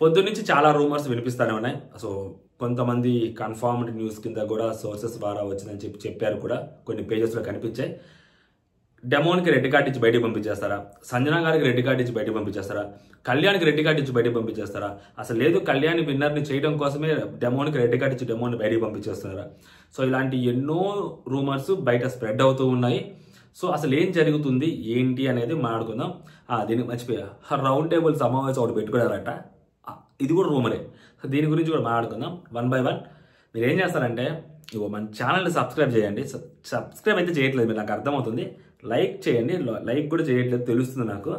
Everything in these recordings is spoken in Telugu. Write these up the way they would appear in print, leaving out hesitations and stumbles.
పొద్దున్నుంచి చాలా రూమర్స్ వినిపిస్తూనే ఉన్నాయి. సో కొంతమంది కన్ఫర్మ్డ్ న్యూస్ కింద కూడా సోర్సెస్ ద్వారా వచ్చిందని చెప్పారు కూడా, కొన్ని పేజెస్లో కనిపించాయి. డెమోన్కి రెడ్ కార్డ్ ఇచ్చి బయటికి పంపించేస్తారా, సంజన గారికి రెడ్ కార్డ్ ఇచ్చి బయటికి పంపించేస్తారా, కళ్యాణ్కి రెడ్ కార్డ్ ఇచ్చి బయటికి పంపించేస్తారా, అసలు లేదు కళ్యాణ్ విన్నర్ని చేయడం కోసమే డెమోన్కి రెడ్ కార్డ్ ఇచ్చి డెమోని బయటికి పంపించేస్తున్నారా? సో ఇలాంటి ఎన్నో రూమర్స్ బయట స్ప్రెడ్ అవుతూ ఉన్నాయి. సో అసలు ఏం జరుగుతుంది ఏంటి అనేది మాట్లాడుకుందాం. దీనికి మర్చిపోయా, రౌండ్ టేబుల్ సమావేశం ఒకటి పెట్టుకున్నారట, ఇది కూడా రూమరే. దీని గురించి కూడా మాట్లాడుకుందాం వన్ బై వన్. మీరు ఏం చేస్తారంటే, ఇగో మన ఛానల్ని సబ్స్క్రైబ్ చేయండి. సబ్స్క్రైబ్ అయితే చేయట్లేదు మీరు, నాకు అర్థమవుతుంది. లైక్ చేయండి, లైక్ కూడా చేయట్లేదు తెలుస్తుంది నాకు,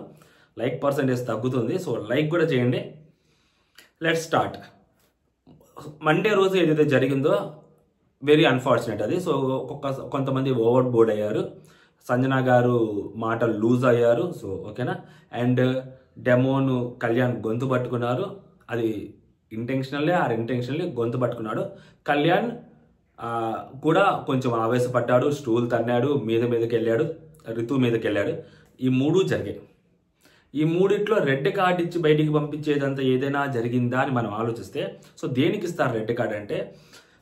లైక్ పర్సెంటేజ్ తగ్గుతుంది. సో లైక్ కూడా చేయండి. Let's start. మండే రోజు ఏదైతే జరిగిందో వెరీ అన్ఫార్చునేట్ అది. సో కొంతమంది ఓవర్ బోర్డ్ అయ్యారు, సంజన గారు మాటలు లూజ్ అయ్యారు. సో ఓకేనా. అండ్ డెమోను కళ్యాణ్ గొంతు పట్టుకున్నారు, అది ఇంటెన్షనల్లీ ఆర్ ఇంటెన్షనల్లీ గొంతు పట్టుకున్నాడు. కళ్యాణ్ కూడా కొంచెం ఆవేశపడ్డాడు, స్టూల్ తన్నాడు, మీదకి వెళ్ళాడు, రితు మీదకి వెళ్ళాడు. ఈ మూడు జరిగాయి. ఈ మూడిట్లో రెడ్ కార్డ్ ఇచ్చి బయటికి పంపించేదంతా ఏదైనా జరిగిందా అని మనం ఆలోచిస్తే, సో దేనికి ఇస్తారు రెడ్ కార్డ్ అంటే,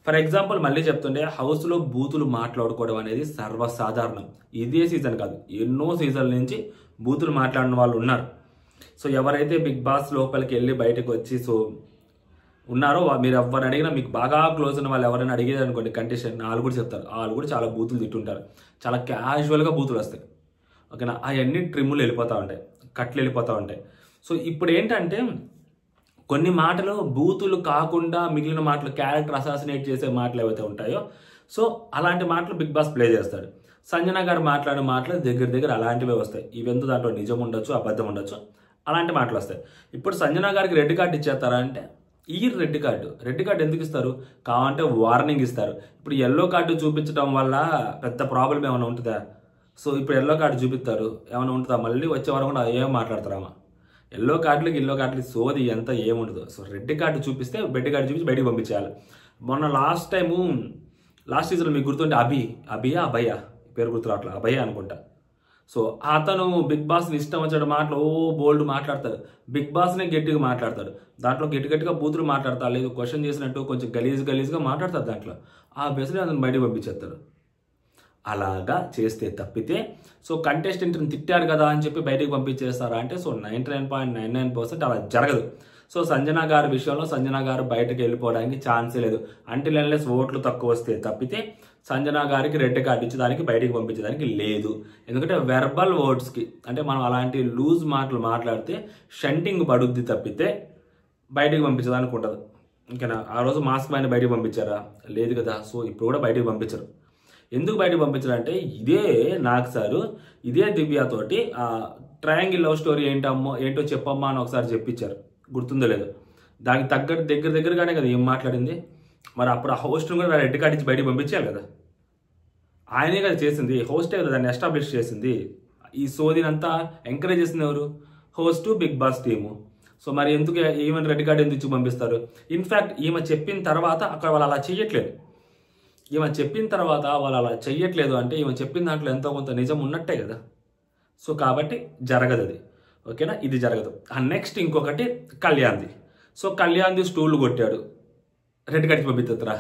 ఫర్ ఎగ్జాంపుల్ మళ్ళీ చెప్తుంటే, హౌస్లో బూతులు మాట్లాడుకోవడం అనేది సర్వసాధారణం. ఇదే సీజన్ కాదు, ఎన్నో సీజన్ల నుంచి బూతులు మాట్లాడిన వాళ్ళు ఉన్నారు. సో ఎవరైతే బిగ్ బాస్ లోపలికి వెళ్ళి బయటకు వచ్చి సో ఉన్నారో, మీరు ఎవరిని అడిగినా, మీకు బాగా క్లోజ్ ఉన్న వాళ్ళు ఎవరైనా అడిగేది అనుకోండి కంటెస్టెంట్, వాళ్ళు కూడా చెప్తారు, వాళ్ళు కూడా చాలా బూతులు తిట్టుంటారు, చాలా క్యాజువల్గా బూతులు వస్తాయి. ఓకేనా. అవన్నీ ట్రిమ్ములు వెళ్ళిపోతూ ఉంటాయి, కట్లు వెళ్ళిపోతూ ఉంటాయి. సో ఇప్పుడు ఏంటంటే, కొన్ని మాటలు బూతులు కాకుండా మిగిలిన మాటలు క్యారెక్టర్ అసాసినేట్ చేసే మాటలు ఏవైతే ఉంటాయో, సో అలాంటి మాటలు బిగ్ బాస్ ప్లే చేస్తాడు. సంజన గారు మాట్లాడిన మాటలు దగ్గర అలాంటివే వస్తాయి. ఇవెంత దాంట్లో నిజం ఉండొచ్చు, అబద్ధం ఉండొచ్చు, అలాంటి మాటలు వస్తాయి. ఇప్పుడు సంజన గారికి రెడ్ కార్డు ఇచ్చేస్తారా అంటే, ఈ రెడ్ కార్డు ఎందుకు ఇస్తారు? కావాలంటే వార్నింగ్ ఇస్తారు. ఇప్పుడు ఎల్లో కార్డు చూపించడం వల్ల పెద్ద ప్రాబ్లం ఏమైనా ఉంటుందా? సో ఇప్పుడు ఎల్లో కార్డు చూపిస్తారు, ఏమైనా ఉంటుందా? మళ్ళీ వచ్చే వరకు కూడా ఏం మాట్లాడతారామా? ఎల్లో కార్డులకి సోది ఎంత ఏముంటుందో. సో రెడ్ కార్డు చూపిస్తే రెడ్ కార్డు చూపించి బయటికి పంపించేయాలి. మొన్న లాస్ట్ సీజన్లో మీకు గుర్తుంటే అభయ పేరు గుర్తు అట్లా, అభయ అనుకుంటా. సో అతను బిగ్ బాస్ని ఇష్టం వచ్చిన మాటలు బోల్డ్ మాట్లాడతాడు, బిగ్ బాస్నే గట్టిగా మాట్లాడతాడు, దాంట్లో గట్టిగా బూతులు మాట్లాడతాడు, లేదు క్వశ్చన్ చేసినట్టు కొంచెం గలీజ్గా మాట్లాడతాడు దాంట్లో. ఆ బేస్లో అతను బయటకు పంపించేస్తాడు. అలాగా చేస్తే తప్పితే, సో కంటెస్టెంట్ని తిట్టారు కదా అని చెప్పి బయటకు పంపించేస్తారా అంటే, సో 99.99% అలా జరగదు. సో సంజన గారి విషయంలో సంజన గారు బయటకు వెళ్ళిపోవడానికి ఛాన్సే లేదు. అంటిల్ అన్లెస్ ఓట్లు తక్కువ వస్తే తప్పితే సంజన గారికి రెడ్ కార్డు ఇచ్చేదానికి బయటికి పంపించడానికి లేదు. ఎందుకంటే వెర్బల్ వర్డ్స్కి, అంటే మనం అలాంటి లూజ్ మాటలు మాట్లాడితే షంటింగ్ పడుద్ది తప్పితే బయటికి పంపించడానికి ఉండదు. ఇంకేనా. ఆ రోజు మాస్క్ మ్యాన్ బయటికి పంపించారా? లేదు కదా. సో ఇప్పుడు కూడా బయటికి పంపించరు. ఎందుకు బయటకు పంపించారంటే, ఇదే నాగ్ సారు ఇదే దివ్యతోటి ట్రయాంగిల్ లవ్ స్టోరీ ఏంటో చెప్పమ్మా అని ఒకసారి చెప్పించారు, గుర్తుందో లేదు. దానికి తగ్గట్టు దగ్గరగానే కదా ఏం మాట్లాడింది. మరి అప్పుడు ఆ హోస్ట్ని కూడా రెడ్ కార్డ్ ఇచ్చి బయటికి పంపించాలి కదా. ఆయనే కదా చేసింది, హోస్టే కదా దాన్ని ఎస్టాబ్లిష్ చేసింది. ఈ సోదిని అంతా ఎంకరేజ్ చేసింది ఎవరు? Host, Bigg Boss team. So మరి ఎందుకు ఈమెను రెడ్ కార్డ్ ఎందుకు ఇచ్చి పంపిస్తారు? ఇన్ఫ్యాక్ట్ ఈమె చెప్పిన తర్వాత అక్కడ వాళ్ళు అలా చెయ్యట్లేదు. ఈమె చెప్పిన తర్వాత వాళ్ళు అలా చెయ్యట్లేదు అంటే, ఈమె చెప్పిన దాంట్లో ఎంతో కొంత నిజం ఉన్నట్టే కదా. సో కాబట్టి జరగదు అది. ఓకేనా, ఇది జరగదు. నెక్స్ట్ ఇంకొకటి కళ్యాణ్ది. సో కళ్యాణ్ది స్టూల్ కొట్టాడు, రెడ్ కార్డు పంపిస్తారా?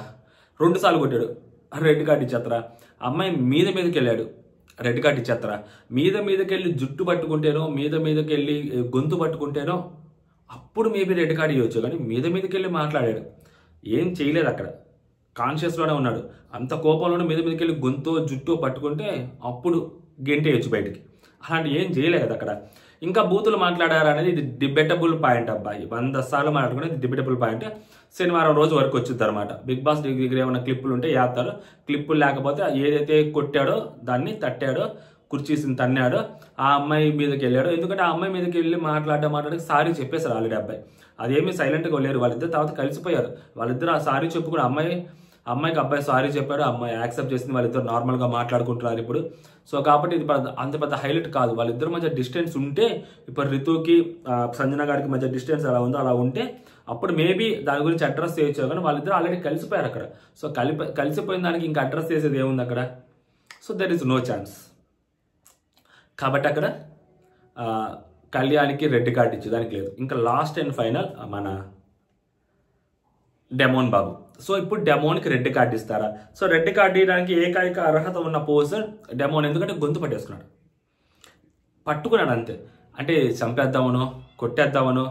2 సార్లు కొట్టాడు, రెడ్ కార్డు ఇచ్చేస్తారా? అమ్మాయి మీదకి వెళ్ళాడు, రెడ్ కార్డు ఇచ్చేస్తారా? మీదకి వెళ్ళి జుట్టు పట్టుకుంటేనో, మీదకి వెళ్ళి గొంతు పట్టుకుంటేనో అప్పుడు మేబీ రెడ్ కార్డు ఇవ్వచ్చు. కానీ మీదకి వెళ్ళి మాట్లాడాడు, ఏం చేయలేదు అక్కడ, కాన్షియస్లోనే ఉన్నాడు. అంత కోపంలోనే మీదకి వెళ్ళి గొంతు జుట్టు పట్టుకుంటే అప్పుడు గెంటేయచ్చు బయటికి. అలాంటి ఏం చేయలేదు అక్కడ. ఇంకా బూతులు మాట్లాడారు అనేది ఇది డిబేటబుల్ పాయింట్ అబ్బాయి, 100 సార్లు మాట్లాడుకునేది డిబేటబుల్ పాయింట్. శనివారం రోజు వరకు వచ్చింది అనమాట. బిగ్ బాస్ దగ్గర ఏమైనా క్లిప్పులు ఉంటే వేస్తారు, క్లిప్పులు లేకపోతే ఏదైతే కొట్టాడో దాన్ని తట్టాడో కుర్చీసిని తన్నాడో ఆ అమ్మాయి మీదకి వెళ్ళాడు. ఎందుకంటే ఆ అమ్మాయి మీదకి వెళ్ళి మాట్లాడి సారీ చెప్పేశారు ఆల్రెడీ అబ్బాయి. అదేమీ సైలెంట్గా లేరు, వాళ్ళిద్దరు తర్వాత కలిసిపోయారు. వాళ్ళిద్దరు ఆ సారీ చెప్పుకుని అమ్మాయికి అబ్బాయి సారీ చెప్పాడు, అమ్మాయి యాక్సెప్ట్ చేసింది, వాళ్ళిద్దరు నార్మల్గా మాట్లాడుకుంటున్నారు ఇప్పుడు. సో కాబట్టి ఇది అంత పెద్ద హైలైట్ కాదు. వాళ్ళిద్దరి మధ్య డిస్టెన్స్ ఉంటే, ఇప్పుడు రితుకి సంజన గారికి మధ్య డిస్టెన్స్ ఎలా ఉందో అలా ఉంటే అప్పుడు మేబీ దాని గురించి అడ్రస్ చేయొచ్చు. కానీ వాళ్ళిద్దరు ఆల్రెడీ కలిసిపోయారు అక్కడ. సో కలిసిపోయిన దానికి ఇంకా అడ్రస్ చేసేది ఏముంది అక్కడ? So there is no chance. కాబట్టి అక్కడ కళ్యాణ్కి రెడ్ కార్డ్ ఇచ్చేదానికి లేదు. ఇంకా లాస్ట్ అండ్ ఫైనల్ మన డెమోన్ బాబు. సో ఇప్పుడు డెమోన్కి రెడ్ కార్డ్ ఇస్తారా? సో రెడ్ కార్డ్ ఇవ్వడానికి ఏకైక అర్హత ఉన్న పర్సన్ డెమోన్. ఎందుకంటే గొంతు పట్టుకున్నాడు అంతే. అంటే చంపేద్దామనో కొట్టేద్దామనో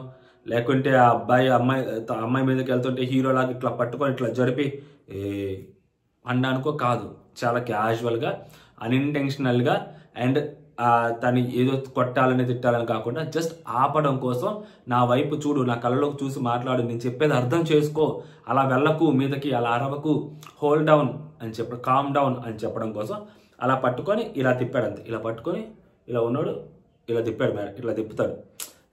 లేకుంటే ఆ అమ్మాయి మీదకి వెళ్తుంటే హీరోలాగా ఇట్లా పట్టుకొని ఇట్లా జరిపి అన్నానుకో కాదు. చాలా క్యాజువల్గా అన్ఇంటెన్షనల్గా అండ్ తను ఏదో కొట్టాలని తిట్టాలని కాకుండా జస్ట్ ఆపడం కోసం, నా వైపు చూడు, నా కళ్ళలోకి చూసి మాట్లాడు, నేను చెప్పేది అర్థం చేసుకో, అలా వెళ్ళకు మీదకి, అలా అరవకు, హోల్డ్ డౌన్ అని చెప్పడం, కామ్ డౌన్ అని చెప్పడం కోసం అలా పట్టుకొని ఇలా తిప్పాడు అంతే. ఇలా పట్టుకొని ఇలా ఉన్నాడు, ఇలా తిప్పాడు, ఇట్లా తిప్పుతాడు,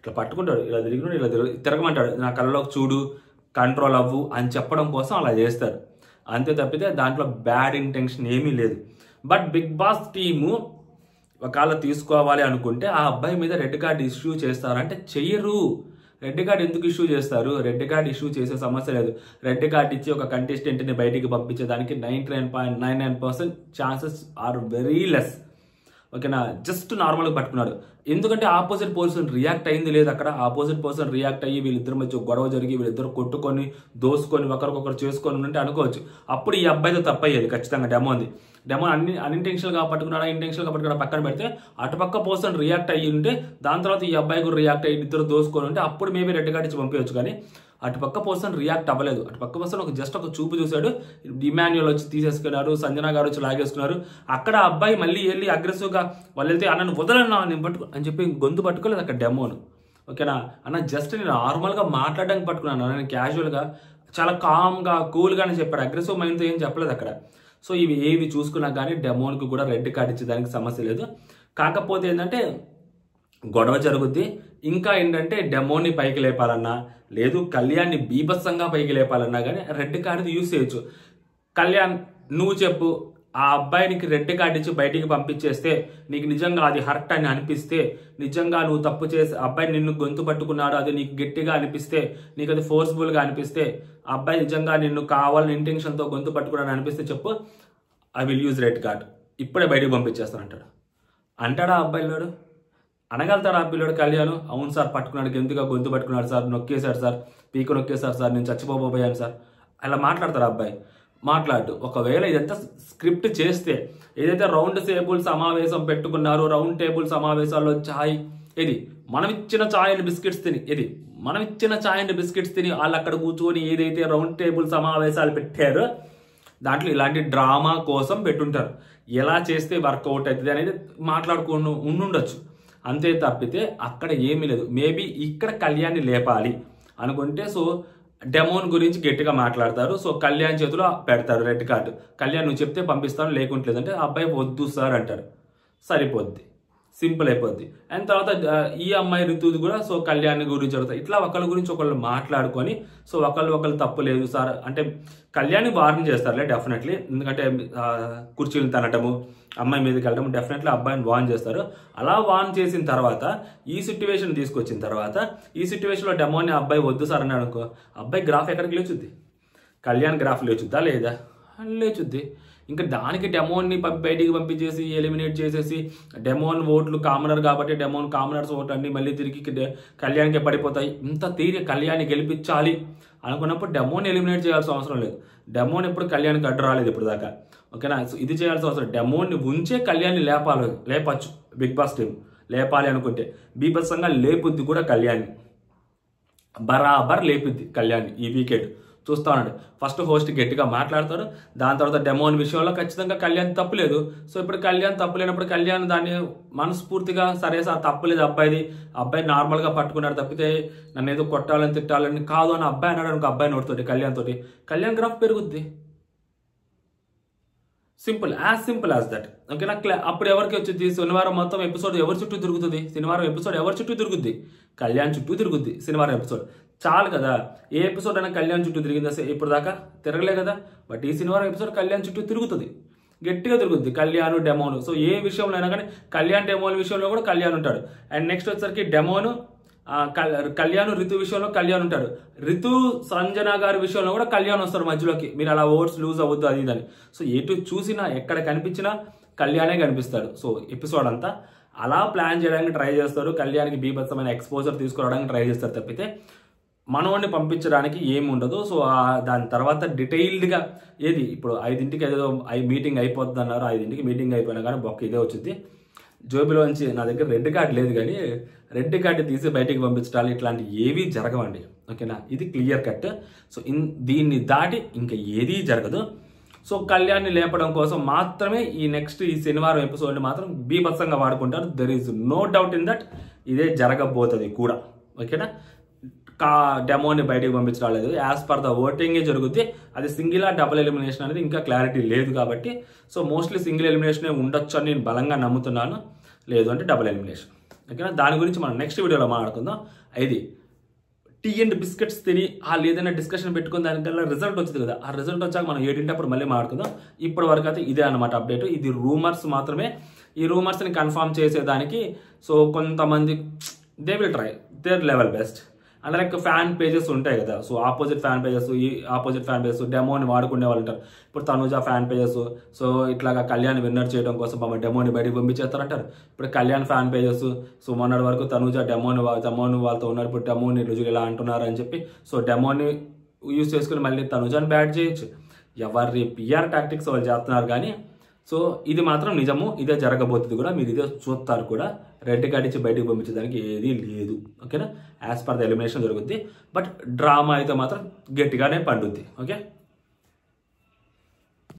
ఇట్లా పట్టుకుంటాడు, ఇలా తిరిగినాడు, ఇలా తిరగమంటాడు, నా కళ్ళలోకి చూడు, కంట్రోల్ అవ్వు అని చెప్పడం కోసం అలా చేస్తాడు అంతే తప్పితే దాంట్లో బ్యాడ్ ఇంటెన్షన్ ఏమీ లేదు. బట్ బిగ్ బాస్ టీము ఒకవేళ తీసుకోవాలి అనుకుంటే ఆ అబ్బాయి మీద రెడ్ కార్డ్ ఇష్యూ చేస్తారంటే చెయ్యరు. రెడ్ కార్డ్ ఎందుకు ఇష్యూ చేస్తారు? రెడ్ కార్డ్ ఇష్యూ చేసే సమస్య లేదు. రెడ్ కార్డ్ ఇచ్చి ఒక కంటెస్టెంట్ని బయటికి పంపించేదానికి 99.99% ఛాన్సెస్ ఆర్ వెరీ లెస్. ఓకేనా? జస్ట్ నార్మల్గా పట్టుకున్నాడు. ఎందుకంటే ఆపోజిట్ పర్సన్ రియాక్ట్ అయింది లేదు అక్కడ. ఆపోజిట్ పర్సన్ రియాక్ట్ అయ్యి వీళ్ళిద్దరి మధ్య గొడవ జరిగి వీళ్ళిద్దరు కొట్టుకొని దోసుకొని ఒకరికొకరు చేసుకొని ఉంటే అనుకోవచ్చు. అప్పుడు ఈ అబ్బాయితో తప్పయ్యేది ఖచ్చితంగా. డెమో అన్ఇంటెన్షనల్గా పట్టుకున్నాడా ఇంటెన్షనల్గా పట్టుకున్నాడా పక్కన పెడితే అటుపక్క పర్సన్ రియాక్ట్ అయ్యి ఉంటే దాని తర్వాత ఈ అబ్బాయి కూడా రియాక్ట్ అయ్యి ఇద్దరు దోసుకొని ఉంటే అప్పుడు మేబీ రెడ్ కార్డ్ ఇచ్చి పంపించవచ్చు. కానీ అటుపక్క పర్సన్ రియాక్ట్ అవ్వలేదు. అటుపక్క పర్సన్ జస్ట్ ఒక చూపు చూశాడు, ఇమాన్యుయల్ వచ్చి తీసేసుకున్నారు, సంజన గారు వచ్చి లాగేసుకున్నారు. అక్కడ అబ్బాయి మళ్ళీ వెళ్ళి అగ్రెసివ్గా వాళ్ళు వెళ్తే అన్నను వదలన్నా నేను పట్టుకు అని చెప్పి గొంతు పట్టుకోలేదు అక్కడ డెమోను. ఓకేనా అన్న? జస్ట్ నేను నార్మల్గా మాట్లాడడానికి పట్టుకున్నాను, నేను క్యాజువల్గా చాలా కామ్గా కూల్గానే చెప్పాడు, అగ్రెసివ్ మైండ్తో ఏం చెప్పలేదు అక్కడ. సో ఇవి ఏవి చూసుకున్నా కానీ డెమోన్కి కూడా రెడ్ కార్డ్ ఇచ్చేదానికి సమస్య లేదు. కాకపోతే ఏంటంటే గొడవ జరుగుద్ది. ఇంకా ఏంటంటే డెమోని పైకి లేపాలన్నా లేదు కళ్యాణ్ని బీభత్సంగా పైకి లేపాలన్నా కానీ రెడ్ కార్డు యూజ్ చేయొచ్చు. కళ్యాణ్ నువ్వు చెప్పు, ఆ అబ్బాయినికి రెడ్ కార్డు ఇచ్చి బయటికి పంపించేస్తే నీకు నిజంగా అది హర్ట్ అని అనిపిస్తే, నిజంగా నువ్వు తప్పు చేసి అబ్బాయి నిన్ను గొంతు పట్టుకున్నాడు అది నీకు గట్టిగా అనిపిస్తే, నీకు అది ఫోర్స్ఫుల్గా అనిపిస్తే, ఆ అబ్బాయి నిజంగా నిన్ను కావాలని ఇంటెన్షన్తో గొంతు పట్టుకున్నాడు అనిపిస్తే చెప్పు, I will use red card, ఇప్పుడే బయటికి పంపించేస్తాను అంటాడా ఆ అబ్బాయిలోడు? అనగలుగుతాడు ఆ పిల్లడు కళ్యాణ్? అవును సార్ పట్టుకున్నాడు, గెంతుగా గొంతు పట్టుకున్నాడు సార్, నొక్కేశాడు సార్, పీక నొక్కేశారు సార్, నేను చచ్చిపోబోయాను సార్, అలా మాట్లాడతాడు అబ్బాయి. మాట్లాడు. ఒకవేళ ఇదంతా స్క్రిప్ట్ చేస్తే, ఏదైతే రౌండ్ టేబుల్ సమావేశం పెట్టుకున్నారో రౌండ్ టేబుల్ సమావేశాల్లో ఛాయ్ ఇది మనం ఇచ్చిన ఛాయ్ అండ్ బిస్కెట్స్ తిని వాళ్ళు అక్కడ కూర్చొని ఏదైతే రౌండ్ టేబుల్ సమావేశాలు పెట్టారో దాంట్లో ఇలాంటి డ్రామా కోసం పెట్టుంటారు. ఎలా చేస్తే వర్కౌట్ అవుతుంది అనేది మాట్లాడుకుని ఉండుండొచ్చు. అంతే తప్పితే అక్కడ ఏమీ లేదు. మేబీ ఇక్కడ కళ్యాణ్ని లేపాలి అనుకుంటే సో డెమోన్ గురించి గట్టిగా మాట్లాడతారు. సో కళ్యాణ్ చేతిలో పెడతారు రెడ్ కార్డు. కళ్యాణ్ నువ్వు చెప్తే పంపిస్తాను, లేకుంటలేదంటే అబ్బాయి వద్దు సార్ అంటారు. సరిపోద్ది, సింపుల్ అయిపోద్ది. అండ్ తర్వాత ఈ అమ్మాయి ఋతుది కూడా సో కళ్యాణ్ గురించి అడుగుతారు. ఇట్లా ఒకళ్ళ గురించి ఒకళ్ళు మాట్లాడుకొని సో ఒకళ్ళు తప్పు లేదు సార్ అంటే కళ్యాణ్ వార్నింగ్ చేస్తారులే డెఫినెట్లీ. ఎందుకంటే కుర్చీలు తనటము, అమ్మాయి మీదకి వెళ్ళడం డెఫినెట్లీ అబ్బాయిని వార్న్ చేస్తారు. అలా వార్న్ చేసిన తర్వాత ఈ సిచ్యువేషన్ తీసుకొచ్చిన తర్వాత ఈ సిచ్యువేషన్లో డెమోని అబ్బాయి వద్దు సార్ అన్నాడు అనుకో, అబ్బాయి గ్రాఫ్ ఎక్కడికి లేచుద్ది? కళ్యాణ్ గ్రాఫ్ లేచుద్దా లేదా? లేచుద్ది. ఇంకా దానికి డెమోన్ని బయటికి పంపించేసి ఎలిమినేట్ చేసేసి డెమోన్ ఓట్లు కామనర్ కాబట్టి డెమోన్ కామనర్స్ ఓట్లు అన్ని మళ్ళీ తిరిగి కళ్యాణ్కి పడిపోతాయి. ఇంత తీరి కళ్యాణ్ని గెలిపించాలి అనుకున్నప్పుడు డెమోన్ ఎలిమినేట్ చేయాల్సిన అవసరం లేదు. డెమోన్ ఎప్పుడు కళ్యాణ్కి అడ్డు రాలేదు ఇప్పుడు దాకా. ఓకేనా? ఇది చేయాల్సిన అవసరం, డెమోన్ని ఉంచే కళ్యాణ్ని లేపచ్చు బిగ్ బాస్ టీం. లేపాలి అనుకుంటే బీభత్సంగా లేపుద్ది కూడా కళ్యాణ్ని, బరాబర్ లేపుద్ది కళ్యాణ్ని. ఈ వీకెండ్ చూస్తా ఉన్నాడు. ఫస్ట్ హోస్ట్ గట్టిగా మాట్లాడతారు, దాని తర్వాత డెమోన్ విషయంలో ఖచ్చితంగా కళ్యాణ్ తప్పులేదు. సో ఇప్పుడు కళ్యాణ్ తప్పులేనప్పుడు కళ్యాణ్ దాన్ని మనస్ఫూర్తిగా సరే సార్ తప్పులేదు అబ్బాయి నార్మల్గా పట్టుకున్నాడు తప్పితే నన్ను ఏదో కొట్టాలని తిట్టాలని కాదు అని అబ్బాయి అన్నాడు అనుకో, అబ్బాయి నోటితోటి కళ్యాణ్ గ్రాఫ్ పెరుగుద్ది. Simple as that. ఓకేనా? అప్పుడు ఎవరికి వచ్చింది? శనివారం మొత్తం ఎపిసోడ్ ఎవరి చుట్టూ తిరుగుతుంది? శనివారం ఎపిసోడ్ ఎవరి చుట్టూ తిరుగుద్ది? కళ్యాణ్ చుట్టూ తిరుగుద్ది శనివారం ఎపిసోడ్. చాలు కదా, ఏ ఎపిసోడ్ అయినా కళ్యాణ్ చుట్టూ తిరిగిందా? ఇప్పుడు దాకా తిరగలే కదా. బట్ ఈ శనివారం ఎపిసోడ్ కళ్యాణ్ చుట్టూ తిరుగుతుంది, గట్టిగా తిరుగుద్ది కళ్యాణ్ డెమోను. సో ఏ విషయంలో అయినా కానీ కళ్యాణ్ డెమోన్ విషయంలో కూడా కళ్యాణ్ ఉంటాడు. అండ్ నెక్స్ట్ వచ్చేసరికి డెమోను కళ్యాణ్ ఋతు విషయంలో కళ్యాణ్ ఉంటాడు. ఋతు సంజన గారి విషయంలో కూడా కళ్యాణ్ వస్తారు మధ్యలోకి, మీరు అలా ఓట్స్ లూజ్ అవ్వద్దు అది ఇదని. సో ఎటు చూసినా ఎక్కడ కనిపించినా కళ్యాణే కనిపిస్తాడు. సో ఎపిసోడ్ అంతా అలా ప్లాన్ చేయడానికి ట్రై చేస్తారు, కళ్యాణ్కి బీభత్సమైన ఎక్స్పోజర్ తీసుకురావడానికి ట్రై చేస్తారు తప్పితే మనోడిని పంపించడానికి ఏమి ఉండదు. సో దాని తర్వాత డీటెయిల్డ్గా ఏది ఇప్పుడు 5ంటికి ఏదో మీటింగ్ అయిపోతుంది అన్నారు, 5ంటికి మీటింగ్ అయిపోయినా కానీ బొక్క ఇదే వచ్చింది. జోబిలోంచి నా దగ్గర రెడ్ కార్డు లేదు కానీ రెడ్ కార్డు తీసి బయటికి పంపించడాలు ఇట్లాంటివి ఏవీ జరగవండి. ఓకేనా, ఇది క్లియర్ కట్. సో దీన్ని దాటి ఇంకా ఏదీ జరగదు. సో కళ్యాణ్ని లేపడం కోసం మాత్రమే ఈ శనివారం ఎపిసోడ్ని మాత్రం బీభత్సంగా వాడుకుంటారు. There is no doubt in that ఇదే జరగబోతుంది కూడా. ఓకేనా, డెమోని బయటికి పంపించడం లేదు, యాజ్ పర్ ద ఓటింగే జరుగుద్ది. అది సింగిల్ డబుల్ ఎలిమినేషన్ అనేది ఇంకా క్లారిటీ లేదు కాబట్టి సో మోస్ట్లీ సింగిల్ ఎలిమినేషనే ఉండొచ్చు అని నేను బలంగా నమ్ముతున్నాను, లేదు అంటే డబుల్ ఎలిమినేషన్. ఓకేనా, దాని గురించి మనం నెక్స్ట్ వీడియోలో మాట్లాడుకుందాం. ఇది టీ అండ్ బిస్కెట్స్ తిని వాళ్ళు ఏదైనా డిస్కషన్ పెట్టుకుని దానికల్లా రిజల్ట్ వచ్చింది కదా, ఆ రిజల్ట్ వచ్చాక మనం 7 మళ్ళీ మాట్లాడుకుందాం. ఇప్పటి వరకు అయితే ఇదే అనమాట అప్డేట్. ఇది రూమర్స్ మాత్రమే. ఈ రూమర్స్ని కన్ఫర్మ్ చేసేదానికి సో కొంతమంది they will try their level best. అంటే లైక్ ఫ్యాన్ పేజెస్ ఉంటాయి కదా, సో ఆపోజిట్ ఫ్యాన్ పేజెస్ డెమోని వాడుకునే వాళ్ళు ఉంటారు. ఇప్పుడు తనుజ ఫ్యాన్ పేజెస్ సో ఇట్లాగా కళ్యాణ్ విన్నర్ చేయడం కోసం డెమోని బయటకు పంపించేస్తారంటారు. ఇప్పుడు కళ్యాణ్ ఫ్యాన్ పేజెస్ సో మొన్నటి వరకు తనుజ డెమోని వాళ్ళతో ఉన్నారు, ఇప్పుడు డెమోని రుజువులు ఇలా అంటున్నారు అని చెప్పి సో డెమోని యూజ్ చేసుకుని మళ్ళీ తనుజాని బ్యాట్ చేయొచ్చు. ఎవరి పిఆర్ టాక్టిక్స్ వాళ్ళు చేస్తున్నారు కానీ సో ఇది మాత్రం నిజము, ఇదే జరగబోతుంది కూడా, మీరు ఇదే చూస్తారు కూడా. రెడ్ కార్డ్ ఇచ్చి బయటకు పంపించడానికి ఏదీ లేదు. ఓకేనా, యాజ్ పర్ ద ఎలిమినేషన్ జరుగుద్ది. బట్ డ్రామా అయితే మాత్రం గట్టిగానే పండుద్ది. ఓకే.